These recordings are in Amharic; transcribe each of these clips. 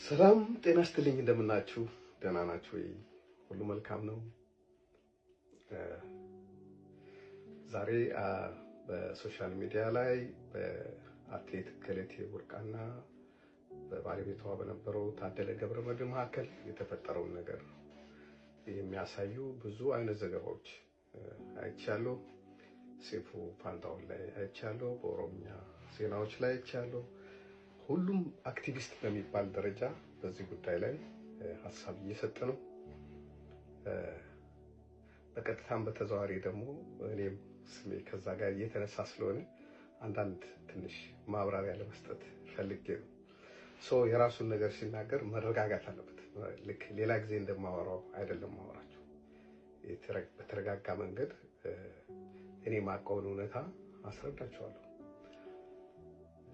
ሰላም ጤና ይስጥልኝ እንደምናችሁ ደህና ናችሁ ወይ? ሁሉ መልካም ነው። ዛሬ በሶሻል ሚዲያ ላይ በአትሌት ገለቴ ቡርቃና በባለቤቷ በነበረው ታደለ ገብረመድህን መካከል የተፈጠረውን ነገር የሚያሳዩ ብዙ አይነት ዘገባዎች አይቻለሁ። ሴፉ ፋንታውን ላይ አይቻለሁ፣ በኦሮሚያ ዜናዎች ላይ አይቻለሁ። ሁሉም አክቲቪስት በሚባል ደረጃ በዚህ ጉዳይ ላይ ሀሳብ እየሰጠ ነው። በቀጥታም በተዘዋዋሪ ደግሞ እኔም ስሜ ከዛ ጋር እየተነሳ ስለሆነ አንዳንድ ትንሽ ማብራሪያ ለመስጠት ፈልጌ ነው። የራሱን ነገር ሲናገር መረጋጋት አለበት። ልክ ሌላ ጊዜ እንደማወራው አይደለም ማወራቸው። በተረጋጋ መንገድ እኔ ማቀውን እውነታ አስረዳቸዋለሁ።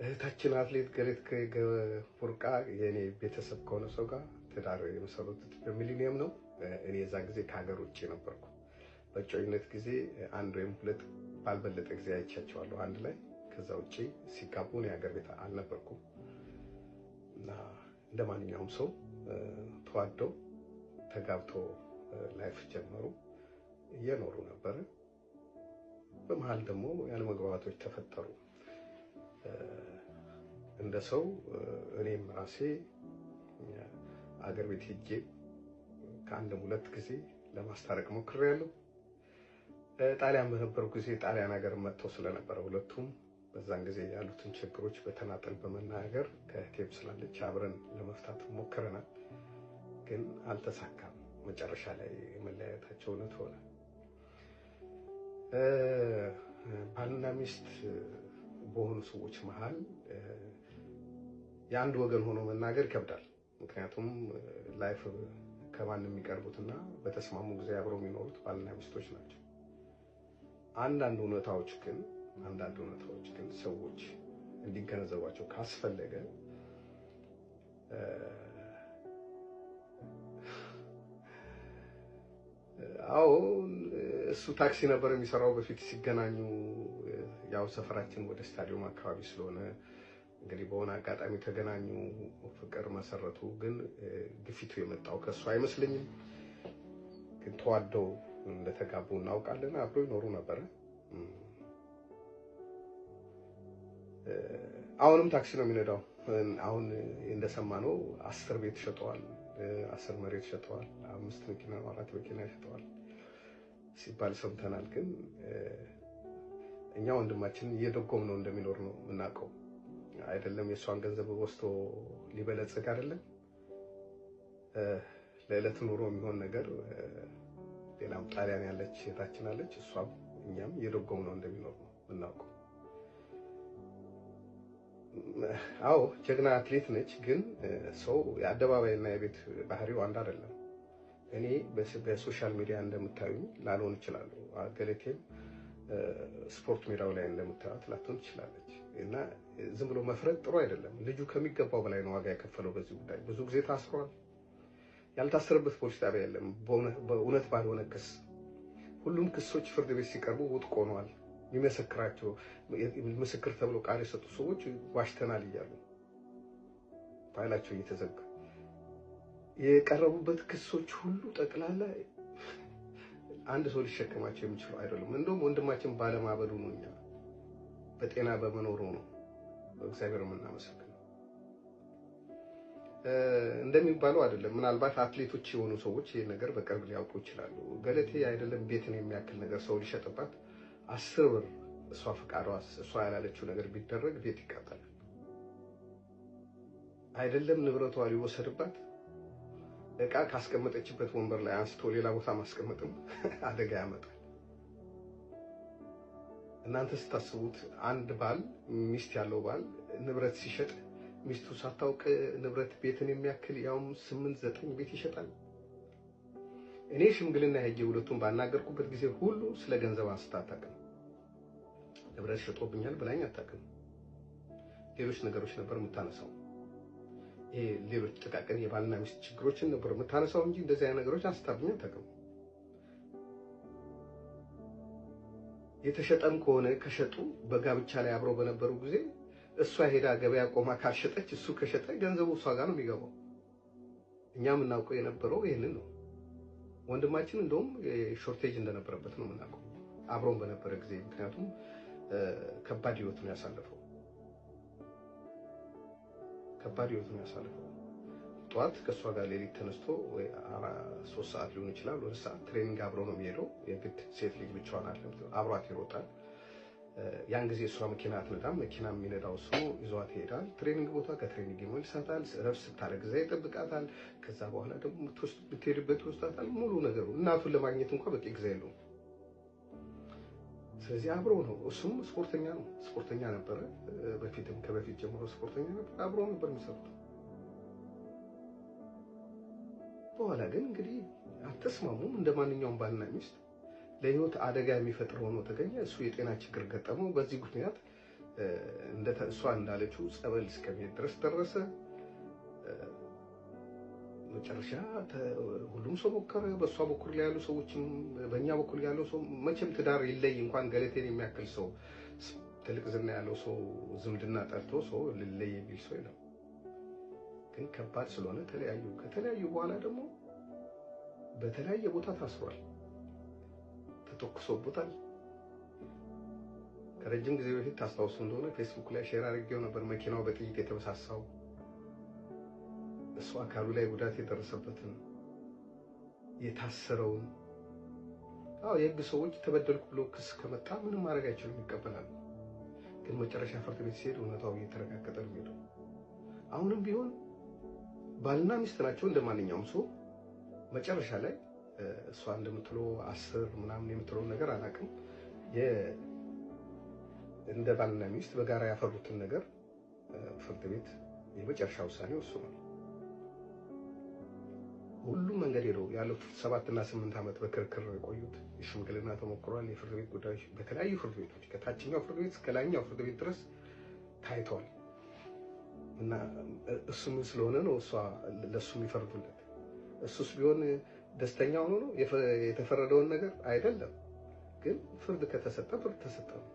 እህታችን አትሌት ገለቴ ቡርቃ የኔ ቤተሰብ ከሆነ ሰው ጋር ትዳር የመሰረቱት በሚሊኒየም ነው። እኔ የዛ ጊዜ ከሀገር ውጭ ነበርኩ። በጮኝነት ጊዜ አንድ ወይም ሁለት ባልበለጠ ጊዜ አይቻቸዋለሁ አንድ ላይ። ከዛ ውጪ ሲጋቡ ነው የሀገር ቤት አልነበርኩም እና እንደ ማንኛውም ሰው ተዋደው ተጋብቶ ላይፍ ጀመሩ፣ እየኖሩ ነበር። በመሃል ደግሞ ያለመግባባቶች ተፈጠሩ። እንደ ሰው እኔም ራሴ አገር ቤት ሄጄ ከአንድም ሁለት ጊዜ ለማስታረቅ ሞክሬያለሁ። ጣሊያን በነበሩ ጊዜ ጣሊያን ሀገር መጥተው ስለነበረ ሁለቱም በዛን ጊዜ ያሉትን ችግሮች በተናጠል በመናገር ከእህቴም ስላለች አብረን ለመፍታት ሞክረናል፣ ግን አልተሳካም። መጨረሻ ላይ መለያየታቸው እውነት ሆነ። ባልና ሚስት በሆኑ ሰዎች መሃል የአንድ ወገን ሆኖ መናገር ይከብዳል። ምክንያቱም ላይፍ ከማን የሚቀርቡትና በተስማሙ ጊዜ አብረው የሚኖሩት ባልና ሚስቶች ናቸው። አንዳንድ እውነታዎች ግን ሰዎች እንዲገነዘቧቸው ካስፈለገ እሱ ታክሲ ነበር የሚሰራው በፊት ሲገናኙ። ያው ሰፈራችን ወደ ስታዲየም አካባቢ ስለሆነ እንግዲህ በሆነ አጋጣሚ ተገናኙ፣ ፍቅር መሰረቱ። ግን ግፊቱ የመጣው ከሱ አይመስለኝም። ግን ተዋደው እንደተጋቡ እናውቃለን። አብረው ይኖሩ ነበረ። አሁንም ታክሲ ነው የሚነዳው። አሁን እንደሰማነው 10 ቤት ሸጠዋል፣ 10 መሬት ሸጠዋል፣ 5 መኪና 4 መኪና ሸጠዋል ሲባል ሰምተናል። ግን እኛ ወንድማችን እየደጎም ነው እንደሚኖር ነው የምናውቀው። አይደለም የእሷን ገንዘብ ወስዶ ሊበለጽግ አይደለም ለዕለት ኑሮ የሚሆን ነገር። ሌላም ጣሊያን ያለች እህታችን አለች፣ እሷም እኛም እየደጎም ነው እንደሚኖር ነው የምናውቀው። ጀግና አትሌት ነች። ግን ሰው የአደባባይና የቤት ባህሪው አንድ አይደለም። እኔ በሶሻል ሚዲያ እንደምታዩኝ ላልሆን እችላለሁ። ገለቴም ስፖርት ሜዳው ላይ እንደምታዩት ላትሆን ትችላለች። እና ዝም ብሎ መፍረድ ጥሩ አይደለም። ልጁ ከሚገባው በላይ ነው ዋጋ የከፈለው በዚህ ጉዳይ። ብዙ ጊዜ ታስሯል። ያልታሰረበት ፖሊስ ጣቢያ የለም። በእውነት ባልሆነ ክስ ሁሉም ክሶች ፍርድ ቤት ሲቀርቡ ውድቅ ሆነዋል። የሚመሰክራቸው ምስክር ተብሎ ቃል የሰጡ ሰዎች ዋሽተናል እያሉ ፋይላቸው እየተዘጋ የቀረቡበት ክሶች ሁሉ ጠቅላላ አንድ ሰው ሊሸከማቸው የሚችሉ አይደሉም። እንደውም ወንድማችን ባለማበዱ ነው፣ እኛ በጤና በመኖሩ ነው እግዚአብሔር የምናመሰግነው። እንደሚባለው አይደለም። ምናልባት አትሌቶች የሆኑ ሰዎች ይሄን ነገር በቅርብ ሊያውቁ ይችላሉ። ገለቴ አይደለም ቤትን የሚያክል ነገር ሰው ሊሸጥባት 10 ብር እሷ ፈቃዷ እሷ ያላለችው ነገር ቢደረግ ቤት ይቃጠላል። አይደለም ንብረቷ ሊወሰድባት እቃ ካስቀመጠችበት ወንበር ላይ አንስቶ ሌላ ቦታ ማስቀመጥም አደጋ ያመጣል። እናንተ ስታስቡት አንድ ባል ሚስት ያለው ባል ንብረት ሲሸጥ ሚስቱ ሳታውቅ ንብረት ቤትን የሚያክል ያውም 8-9 ቤት ይሸጣል። እኔ ሽምግልና ሄጄ ሁለቱም ባናገርኩበት ጊዜ ሁሉ ስለ ገንዘብ አንስታ አታውቅም። ንብረት ሸጦብኛል ብላኝ አታውቅም። ሌሎች ነገሮች ነበር የምታነሳው። ይሄ ሌሎች ጥቃቅን የባልና ሚስት ችግሮችን ነበር የምታነሳው እንጂ እንደዚህ አይነት ነገሮች አንስታብኝ አታውቅም። የተሸጠም ከሆነ ከሸጡ በጋብቻ ላይ አብረው በነበሩ ጊዜ እሷ ሄዳ ገበያ ቆማ ካልሸጠች እሱ ከሸጠ ገንዘቡ እሷ ጋር ነው የሚገባው። እኛ የምናውቀው የነበረው ይሄንን ነው። ወንድማችን እንደውም ሾርቴጅ እንደነበረበት ነው የምናውቀው አብሮን በነበረ ጊዜ። ምክንያቱም ከባድ ህይወት ነው ያሳለፈው። ጠዋት ከሷ ጋር ሌሊት ተነስቶ ወይ 3 ሰዓት ሊሆን ይችላል ወደ ሰዓት ትሬኒንግ አብሮ ነው የሚሄደው። የግድ ሴት ልጅ ብቻዋን አይደለም፣ አብሯት ይሮጣል። ያን ጊዜ እሷ መኪና አትነዳም፣ መኪና የሚነዳው ሰው ይዟት ይሄዳል። ትሬኒንግ ቦታ ከትሬኒንግ ይመልሳታል። እረፍት ስታደርግ እዛ ይጠብቃታል። ከዛ በኋላ ደግሞ ብትሄድበት ይወስዳታል። ሙሉ ነገሩ እናቱን ለማግኘት እንኳን በቂ ጊዜ የለውም። ስለዚህ አብሮ ነው። እሱም ስፖርተኛ ነበረ። ከበፊት ጀምሮ ስፖርተኛ ነበር። አብሮ ነበር የሚሰሩት። በኋላ ግን እንግዲህ አልተስማሙም። እንደማንኛውም ባልና ሚስት ለህይወት አደጋ የሚፈጥር ሆኖ ተገኘ። እሱ የጤና ችግር ገጠመው። በዚህ ምክንያት እሷ እንዳለችው ጸበል እስከሚሄድ ድረስ ደረሰ። መጨረሻ ሁሉም ሰው ሞከረ። በእሷ በኩል ላይ ያሉ ሰዎችም በእኛ በኩል ያለው ሰው መቼም ትዳር ይለይ እንኳን ገለቴን የሚያክል ሰው ትልቅ ዝና ያለው ሰው ዝምድና ጠርቶ ሰው ልለይ የሚል ሰው የለም። ግን ከባድ ስለሆነ ተለያዩ። ከተለያዩ በኋላ ደግሞ በተለያየ ቦታ ታስሯል፣ ተተኩሶበታል። ከረጅም ጊዜ በፊት ታስታውሱ እንደሆነ ፌስቡክ ላይ ሼር አድርጌው ነበር። መኪናው በጥይት የተበሳሳው እሱ አካሉ ላይ ጉዳት የደረሰበትን የታሰረውን። የህግ ሰዎች ተበደልኩ ብሎ ክስ ከመጣ ምንም ማድረግ አይችሉም፣ ይቀበላሉ። ግን መጨረሻ ፍርድ ቤት ሲሄድ እውነታው እየተረጋገጠ ነው የሚሄደው። አሁንም ቢሆን ባልና ሚስት ናቸው እንደማንኛውም ሰው። መጨረሻ ላይ እሷ እንደምትለው 10 ምናምን የምትለው ነገር አላውቅም። እንደ ባልና ሚስት በጋራ ያፈሩትን ነገር ፍርድ ቤት የመጨረሻ ውሳኔ ወስኗል። ሁሉም መንገድ ሄደው ያለፉት 7 እና 8 ዓመት በክርክር የቆዩት የሽምግልና ተሞክሯል። የፍርድ ቤት ጉዳዮች በተለያዩ ፍርድ ቤቶች ከታችኛው ፍርድ ቤት እስከ ላይኛው ፍርድ ቤት ድረስ ታይቷል። እና እሱ ምን ስለሆነ ነው እሷ ለሱ የሚፈርዱለት? እሱስ ቢሆን ደስተኛ ሆኖ ነው የተፈረደውን ነገር አይደለም። ግን ፍርድ ከተሰጠ ፍርድ ተሰጠ ነው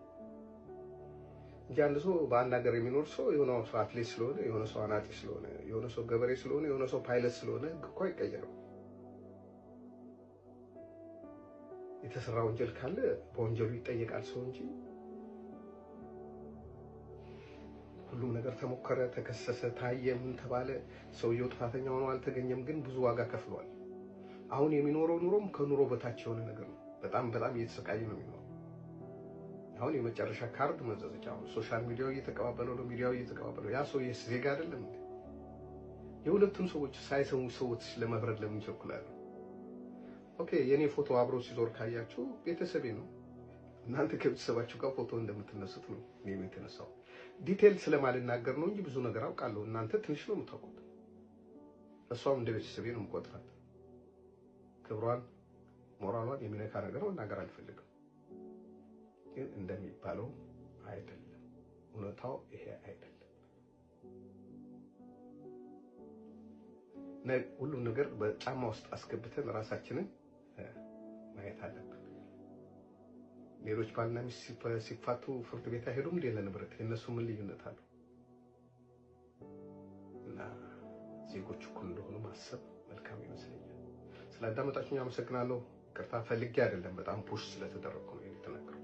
እንጂ አንድ ሰው በአንድ ሀገር የሚኖር ሰው የሆነ ሰው አትሌት ስለሆነ፣ የሆነ ሰው አናጢ ስለሆነ፣ የሆነ ሰው ገበሬ ስለሆነ፣ የሆነ ሰው ፓይለት ስለሆነ ህግ እኮ አይቀየርም። የተሰራ ወንጀል ካለ በወንጀሉ ይጠየቃል ሰው እንጂ ሁሉም ነገር ተሞከረ፣ ተከሰሰ፣ ታየ፣ ምን ተባለ፣ ሰውየው ጥፋተኛ ሆኖ አልተገኘም። ግን ብዙ ዋጋ ከፍሏል። አሁን የሚኖረው ኑሮም ከኑሮ በታች የሆነ ነገር ነው። በጣም እየተሰቃየ ነው የሚኖረው። አሁን የመጨረሻ ካርድ መዘዘቻ። አሁን ሶሻል ሚዲያው እየተቀባበለው ነው፣ ሚዲያው እየተቀባበለው። ያ ሰው ዜጋ አይደለም እንዴ? የሁለቱም ሰዎች ሳይሰሙ ሰዎች ለመፍረድ ለምን ይቸኩላሉ? ኦኬ፣ የኔ ፎቶ አብሮ ሲዞር ካያችሁ ቤተሰቤ ነው። እናንተ ከቤተሰባችሁ ጋር ፎቶ እንደምትነሱት ነው እኔም የተነሳው። ዲቴል ስለማልናገር ነው እንጂ ብዙ ነገር አውቃለሁ። እናንተ ትንሽ ነው የምታውቁት። እሷም እንደ ቤተሰቤ ነው የምቆጥራት። ክብሯን ሞራሏን የሚነካ ነገር መናገር አልፈልግም። ግን እንደሚባለው አይደለም፣ እውነታው ይሄ አይደለም። ሁሉም ነገር በጫማ ውስጥ አስገብተን ራሳችንን ማየት አለብን። ሌሎች ባልና ሚስት ሲፋቱ ፍርድ ቤት አይሄዱም እንዴ ለንብረት? የነሱ ምን ልዩነት አለው? እና ዜጎች እኩል እንደሆኑ ማሰብ መልካም ይመስለኛል። ስላዳመጣችሁኝ አመሰግናለሁ። ይቅርታ ፈልጌ አይደለም፣ በጣም ፑሽ ስለተደረኩ ነው የተናገርኩት።